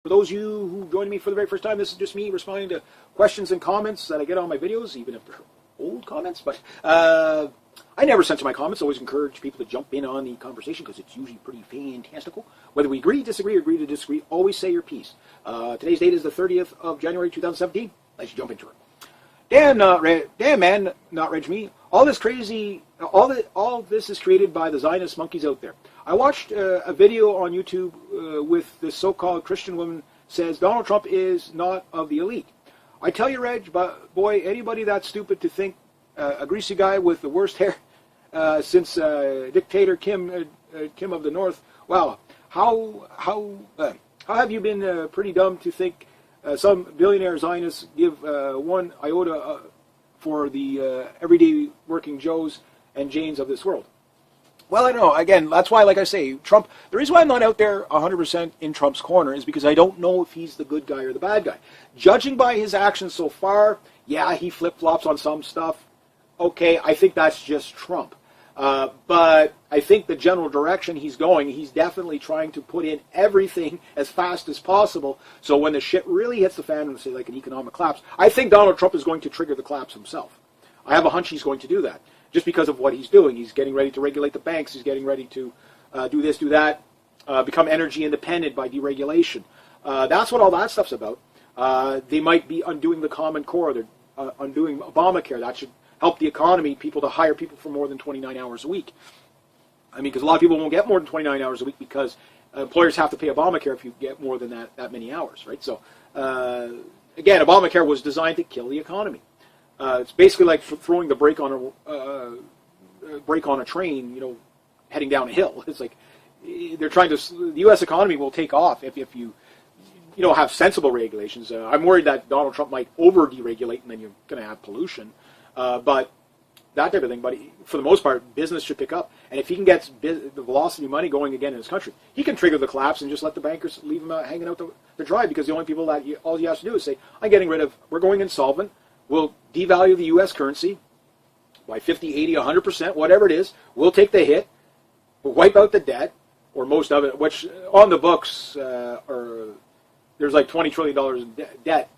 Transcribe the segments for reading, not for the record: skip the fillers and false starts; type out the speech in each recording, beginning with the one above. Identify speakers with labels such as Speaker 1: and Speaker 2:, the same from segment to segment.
Speaker 1: For those of you who joined me for the very first time, this is just me responding to questions and comments that I get on my videos, even if they're old comments. But I never censor my comments. I always encourage people to jump in on the conversation because it's usually pretty fantastical. Whether we agree, disagree, or agree to disagree, always say your piece. Today's date is the 30th of January 2017. Let's jump into it. Damn, man, not reg me. All this crazy, all this is created by the Zionist monkeys out there. I watched a video on YouTube with this so-called Christian woman says Donald Trump is not of the elite. I tell you, Reg, but boy, anybody that's stupid to think a greasy guy with the worst hair since dictator Kim of the North. Wow, how have you been pretty dumb to think some billionaire Zionists give one iota for the everyday working Joes and Janes of this world? Well, I don't know. Again, that's why, like I say, Trump, the reason why I'm not out there 100% in Trump's corner is because I don't know if he's the good guy or the bad guy. Judging by his actions so far, yeah, he flip-flops on some stuff. Okay, I think that's just Trump. But I think the general direction he's going, he's definitely trying to put in everything as fast as possible. So when the shit really hits the fan, and say like an economic collapse, I think Donald Trump is going to trigger the collapse himself. I have a hunch he's going to do that. Just because of what he's doing. He's getting ready to regulate the banks. He's getting ready to do this, do that, become energy independent by deregulation. That's what all that stuff's about. They might be undoing the Common Core. They're undoing Obamacare. That should help the economy, people to hire people for more than 29 hours a week. I mean, because a lot of people won't get more than 29 hours a week because employers have to pay Obamacare if you get more than that many hours, right? So, again, Obamacare was designed to kill the economy. It's basically like throwing the brake on a train, you know, heading down a hill. It's like they're trying to. The U.S. economy will take off if you have sensible regulations. I'm worried that Donald Trump might over deregulate and then you're going to have pollution, but that type of thing. But for the most part, business should pick up, and if he can get the velocity of money going again in his country, he can trigger the collapse and just let the bankers leave him hanging out to dry. Because the only people that all he has to do is say, "I'm getting rid of. We're going insolvent. We'll devalue the U.S. currency by 50, 80, 100%, whatever it is. We'll take the hit. We'll wipe out the debt, or most of it, which on the books, there's like $20 trillion in debt,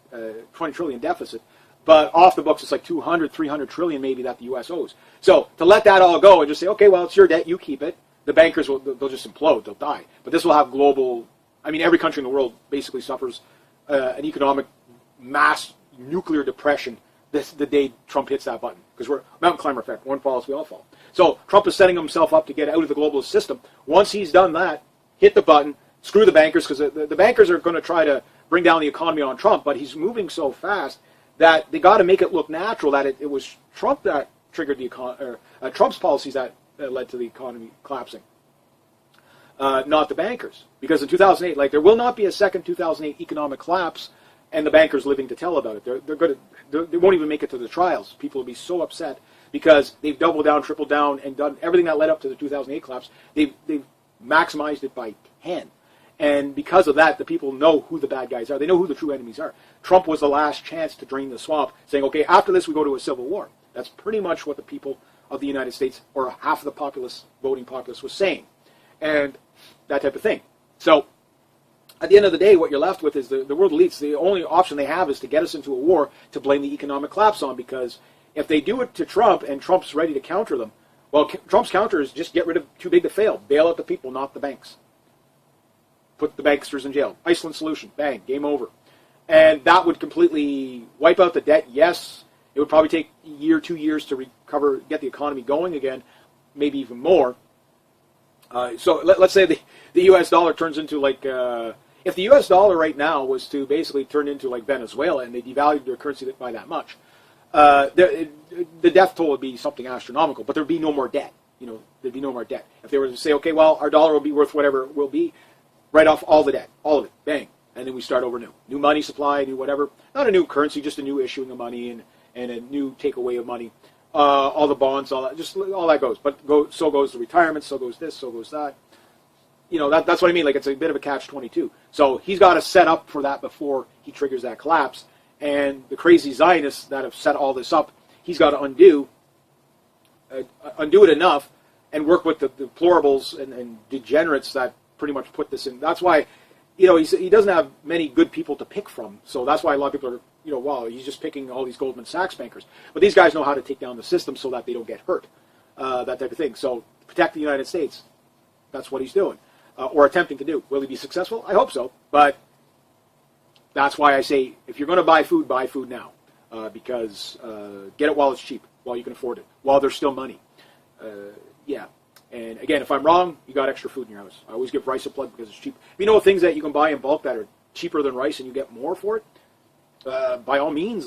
Speaker 1: 20 trillion deficit. But off the books, it's like 200, 300 trillion maybe that the U.S. owes. So to let that all go and just say, okay, well, it's your debt, you keep it. The bankers, they'll just implode, they'll die. But this will have global, I mean, every country in the world basically suffers an economic mass nuclear depression the day Trump hits that button, because we're mountain climber effect. One falls, we all fall. So Trump is setting himself up to get out of the globalist system. Once he's done that, hit the button, screw the bankers, because the bankers are going to try to bring down the economy on Trump, but he's moving so fast that they got to make it look natural that it was Trump that triggered the Trump's policies that led to the economy collapsing, not the bankers. Because in 2008, like, there will not be a second 2008 economic collapse and the bankers living to tell about it. They won't even make it to the trials. People will be so upset because they've doubled down, tripled down, and done everything that led up to the 2008 collapse. They've maximized it by 10. And because of that, the people know who the bad guys are. They know who the true enemies are. Trump was the last chance to drain the swamp, saying, okay, after this we go to a civil war. That's pretty much what the people of the United States, or half of the populace, voting populace, was saying. And that type of thing. So at the end of the day, what you're left with is the world elites. The only option they have is to get us into a war to blame the economic collapse on, because if they do it to Trump and Trump's ready to counter them, well, Trump's counter is just get rid of too big to fail. Bail out the people, not the banks. Put the banksters in jail. Iceland solution. Bang. Game over. And that would completely wipe out the debt. Yes, it would probably take a year, 2 years to recover, get the economy going again, maybe even more. So let's say the U.S. dollar turns into like... if the U.S. dollar right now was to basically turn into like Venezuela and they devalued their currency by that much, the death toll would be something astronomical, but there'd be no more debt. There'd be no more debt. If they were to say, okay, well, our dollar will be worth whatever it will be, write off all the debt, all of it, bang, and then we start over new. New money supply, new whatever. Not a new currency, just a new issuing of money and a new takeaway of money. All the bonds, all that, just all that goes. But so goes the retirement, so goes this, so goes that. That's what I mean. Like, it's a bit of a catch-22. So he's got to set up for that before he triggers that collapse. And the crazy Zionists that have set all this up, he's got to undo it enough and work with the deplorables and degenerates that pretty much put this in. That's why, he doesn't have many good people to pick from. So that's why a lot of people are, wow, he's just picking all these Goldman Sachs bankers. But these guys know how to take down the system so that they don't get hurt, that type of thing. So protect the United States. That's what he's doing, or attempting to do. Will he be successful? I hope so. But that's why I say, if you're going to buy food now, because get it while it's cheap, while you can afford it, while there's still money. Yeah. And again, if I'm wrong, you got extra food in your house. I always give rice a plug because it's cheap. If you know things that you can buy in bulk that are cheaper than rice and you get more for it, by all means,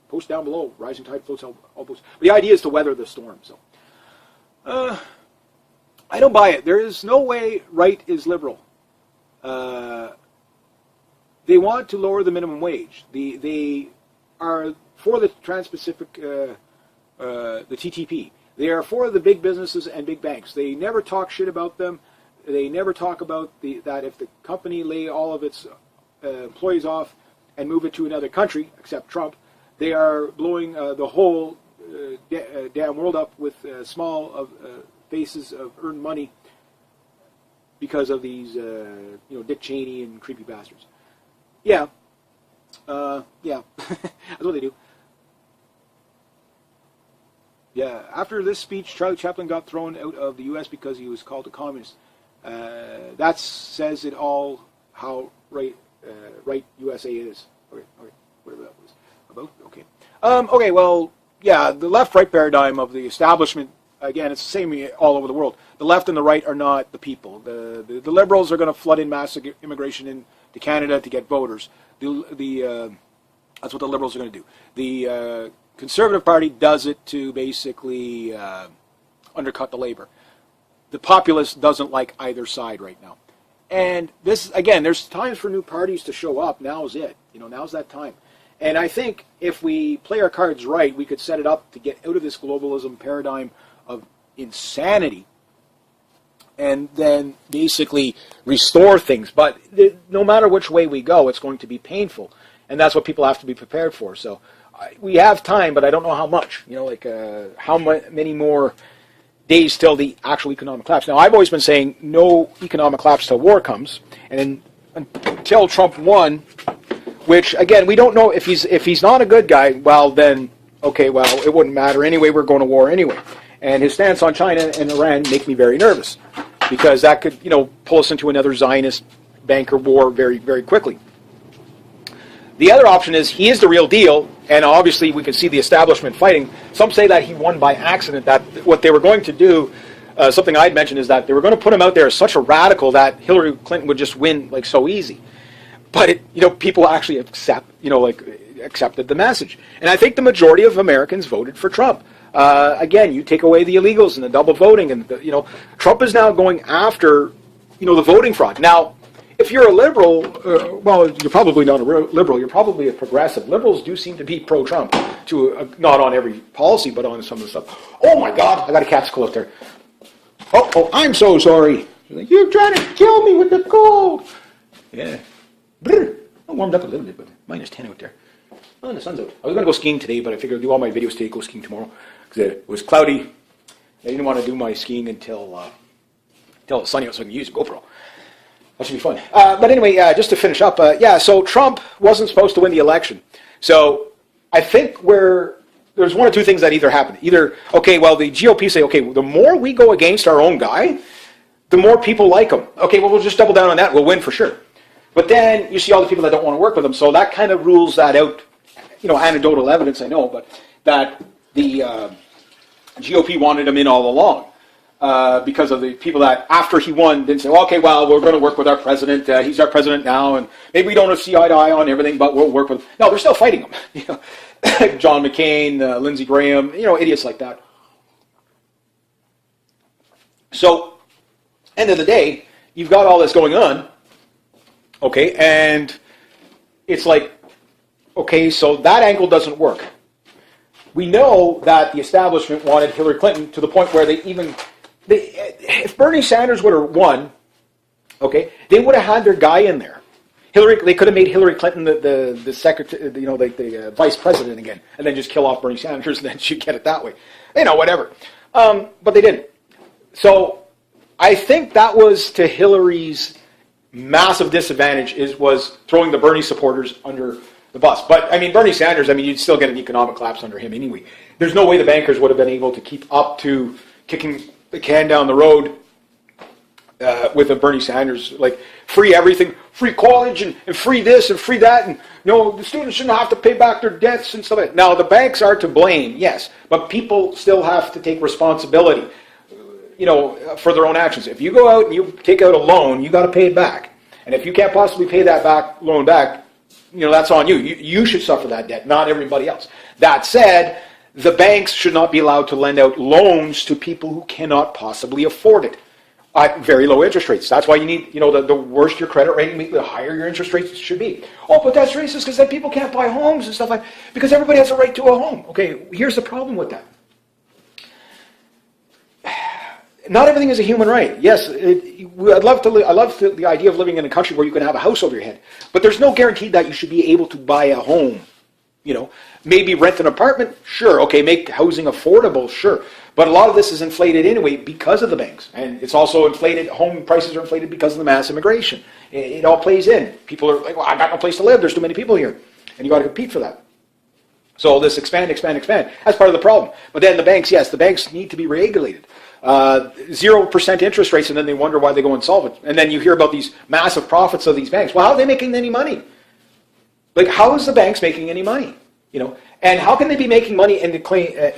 Speaker 1: post down below. Rising tide floats all boats. But the idea is to weather the storm. So, I don't buy it. There is no way right is liberal. They want to lower the minimum wage. They are for the Trans-Pacific, the TTP. They are for the big businesses and big banks. They never talk shit about them. They never talk about that if the company lay all of its employees off and move it to another country, except Trump, they are blowing the whole damn world up with small faces of earned money because of these, Dick Cheney and creepy bastards. Yeah. Yeah. That's what they do. Yeah, after this speech, Charlie Chaplin got thrown out of the U.S. because he was called a communist. That says it all how right USA is. Okay, whatever that was about. Okay. Okay, well, yeah, the left-right paradigm of the establishment, again, it's the same all over the world. The left and the right are not the people. The liberals are going to flood in mass immigration into Canada to get voters. That's what the liberals are going to do. The Conservative Party does it to basically undercut the labor. The populace doesn't like either side right now. And this, again, there's times for new parties to show up. Now's it. Now's that time. And I think if we play our cards right, we could set it up to get out of this globalism paradigm of insanity and then basically restore things. But no matter which way we go, it's going to be painful. And that's what people have to be prepared for. So we have time, but I don't know how much. How many more days till the actual economic collapse. Now, I've always been saying no economic collapse till war comes. And until Trump won, which, again, we don't know if he's not a good guy, well, then, okay, well, it wouldn't matter anyway. We're going to war anyway. And his stance on China and Iran make me very nervous because that could, pull us into another Zionist banker war very, very quickly. The other option is he is the real deal, and obviously we can see the establishment fighting. Some say that he won by accident, that what they were going to do, something I'd mentioned, is that they were going to put him out there as such a radical that Hillary Clinton would just win so easy. But people actually accepted the message. And I think the majority of Americans voted for Trump. Again, you take away the illegals and the double voting, and Trump is now going after the voting fraud. Now, if you're a liberal, well, you're probably not a liberal. You're probably a progressive. Liberals do seem to be pro-Trump, not on every policy, but on some of the stuff. Oh my God, I got a capsicle out there. Oh, I'm so sorry. You're trying to kill me with the cold. Yeah. I warmed up a little bit, but -10 out there. Oh, the sun's out. I was going to go skiing today, but I figured I'd do all my videos today, go skiing tomorrow. Because it was cloudy. I didn't want to do my skiing until it's sunny out so I can use a GoPro. That should be fun. But anyway, just to finish up, so Trump wasn't supposed to win the election. So I think there's one or two things that either happen. Either, okay, well, the GOP say, okay, the more we go against our own guy, the more people like him. Okay, well, we'll just double down on that. We'll win for sure. But then you see all the people that don't want to work with him. So that kind of rules that out. Anecdotal evidence, I know, but that the GOP wanted him in all along. Because of the people that, after he won, didn't say, well, okay, well, we're going to work with our president. He's our president now, and maybe we don't see eye to eye on everything, but we'll work with him. No, they're still fighting him. John McCain, Lindsey Graham, idiots like that. So, end of the day, you've got all this going on, okay, and it's like, okay, so that angle doesn't work. We know that the establishment wanted Hillary Clinton to the point where if Bernie Sanders would have won, okay, they would have had their guy in there. They could have made Hillary Clinton the secretary, the vice president again, and then just kill off Bernie Sanders, and then she'd get it that way. Whatever. But they didn't. So I think that was to Hillary's massive disadvantage was throwing the Bernie supporters under the bus. But, I mean, Bernie Sanders, I mean, you'd still get an economic collapse under him anyway. There's no way the bankers would have been able to keep up to kicking the can down the road with a Bernie Sanders, like free everything, free college and free this and free that, and the students shouldn't have to pay back their debts and stuff like that. Now, the banks are to blame, yes, but people still have to take responsibility, for their own actions. If you go out and you take out a loan, you got to pay it back. And if you can't possibly pay that loan back, that's on you. You should suffer that debt, not everybody else. That said, the banks should not be allowed to lend out loans to people who cannot possibly afford it at very low interest rates. That's why you need, the worse your credit rating, the higher your interest rates should be. Oh, but that's racist because then people can't buy homes and stuff like that, because everybody has a right to a home. Okay, here's the problem with that. Not everything is a human right. Yes, I love the idea of living in a country where you can have a house over your head, but there's no guarantee that you should be able to buy a home. Maybe rent an apartment, sure. Okay, make housing affordable, sure. But a lot of this is inflated anyway because of the banks. And it's also inflated, home prices are inflated because of the mass immigration. It all plays in. People are like, well, I got no place to live, there's too many people here. And you got to compete for that. So this expand, that's part of the problem. But then the banks need to be regulated. 0% interest rates, and then they wonder why they go insolvent. And then you hear about these massive profits of these banks. Well, how are they making any money? Like, how is the banks making any money? And how can they be making money and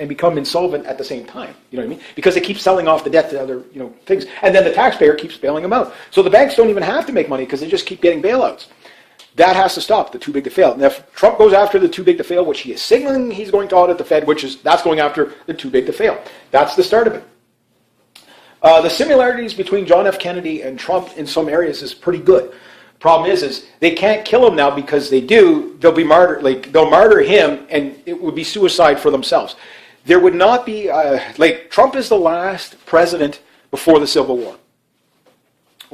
Speaker 1: become insolvent at the same time? You know what I mean? Because they keep selling off the debt to other things, and then the taxpayer keeps bailing them out. So the banks don't even have to make money because they just keep getting bailouts. That has to stop. The too big to fail. And if Trump goes after the too big to fail, which he is signaling he's going to audit the Fed, that's going after the too big to fail. That's the start of it. The similarities between John F. Kennedy and Trump in some areas is pretty good. Problem is they can't kill him now, because they do, they'll be martyred. Like, they'll martyr him, and it would be suicide for themselves. There would not be Trump is the last president before the Civil War,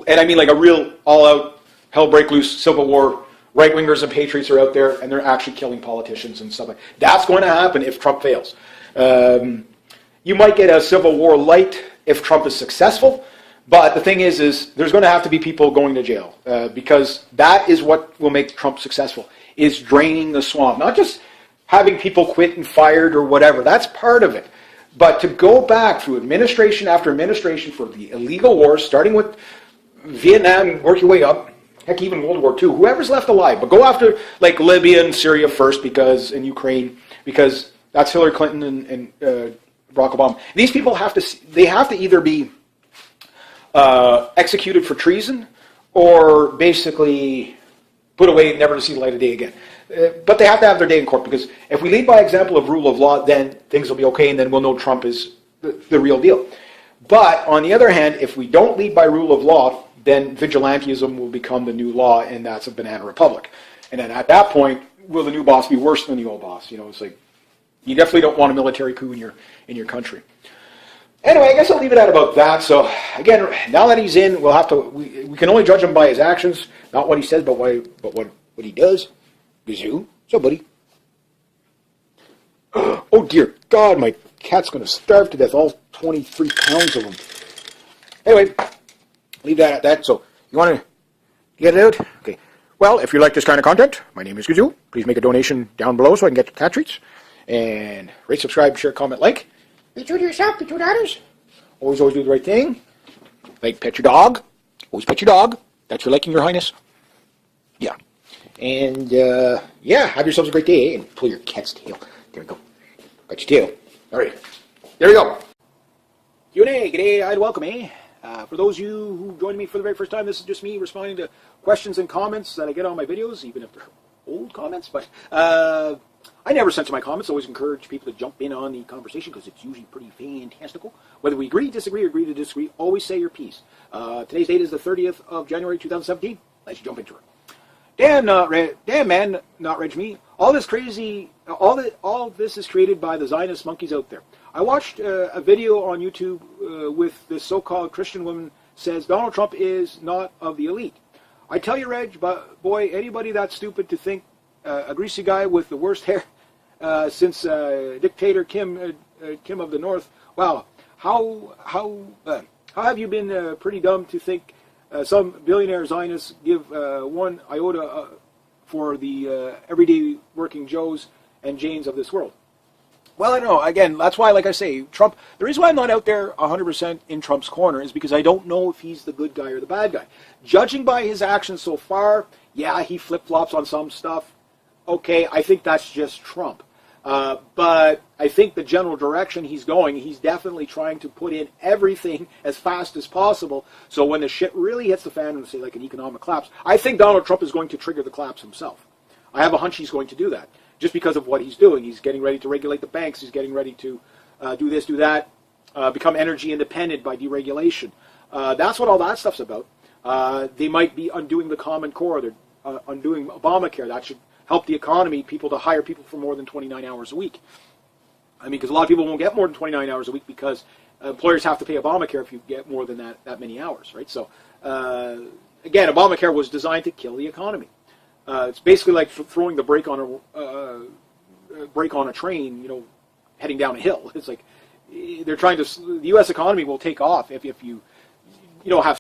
Speaker 1: and I mean like a real all-out hell break loose Civil War. Right wingers and patriots are out there, and they're actually killing politicians and stuff like that. That's going to happen if Trump fails. You might get a Civil War light if Trump is successful. But the thing is there's going to have to be people going to jail, because that is what will make Trump successful, is draining the swamp. Not just having people quit and fired or whatever. That's part of it. But to go back through administration after administration for the illegal wars, starting with Vietnam, work your way up, heck, even World War II, whoever's left alive. But go after like Libya and Syria first, and Ukraine, because that's Hillary Clinton and Barack Obama. These people have to either be executed for treason, or basically put away, never to see the light of day again. But they have to have their day in court, because if we lead by example of rule of law, then things will be okay, and then we'll know Trump is the real deal. But on the other hand, if we don't lead by rule of law, then vigilantism will become the new law, and that's a banana republic. And then at that point, will the new boss be worse than the old boss? It's like, you definitely don't want a military coup in your country. Anyway, I guess I'll leave it at about that. So, again, now that he's in, we'll have to. We can only judge him by his actions, not what he says, but what he does. Gazoo. So, buddy. Oh, dear God, my cat's going to starve to death, all 23 pounds of him. Anyway, leave that at that. So, you want to get it out? Okay. Well, if you like this kind of content, my name is Gazoo. Please make a donation down below so I can get cat treats. And rate, subscribe, share, comment, like. Be true to yourself, be true to others. Always do the right thing. Like, pet your dog. Always pet your dog. That's your liking, your highness. Yeah. And, have yourselves a great day. And pull your cat's tail. There we go. Got your tail. All right. There we go. Q&A. G'day. I'd welcome, for those of you who joined me for the very first time, this is just me responding to questions and comments that I get on my videos, even if they're old comments. But I never censor my comments. I always encourage people to jump in on the conversation, because it's usually pretty fantastical. Whether we agree, disagree, or agree to disagree, always say your piece. Today's date is the 30th of January, 2017. Let's jump into it. Damn, man, Notregme. All this is created by the Zionist monkeys out there. I watched a video on YouTube with this so-called Christian woman says Donald Trump is not of the elite. I tell you, Reg, but boy, anybody that's stupid to think a greasy guy with the worst hair since dictator Kim of the North. Wow, how have you been pretty dumb to think some billionaire Zionists give 1 iota for the everyday working Joes and Janes of this world. Well, I don't know. Again, that's why, like I say, Trump, the reason why I'm not out there 100% in Trump's corner is because I don't know if he's the good guy or the bad guy. Judging by his actions so far, yeah, he flip-flops on some stuff. Okay, I think that's just Trump. But I think the general direction he's going, he's definitely trying to put in everything as fast as possible. So when the shit really hits the fan, and say like an economic collapse, I think Donald Trump is going to trigger the collapse himself. I have a hunch he's going to do that. Just because of what he's doing. He's getting ready to regulate the banks. He's getting ready to do this, do that, become energy independent by deregulation. That's what all that stuff's about. They might be undoing the Common Core. They're undoing Obamacare. That should help the economy, people to hire people for more than 29 hours a week. I mean, because a lot of people won't get more than 29 hours a week because employers have to pay Obamacare if you get more than that many hours, right? So, again, Obamacare was designed to kill the economy. It's basically like throwing the brake on a train, you know, heading down a hill. It's like they're trying to. The U.S. economy will take off if you have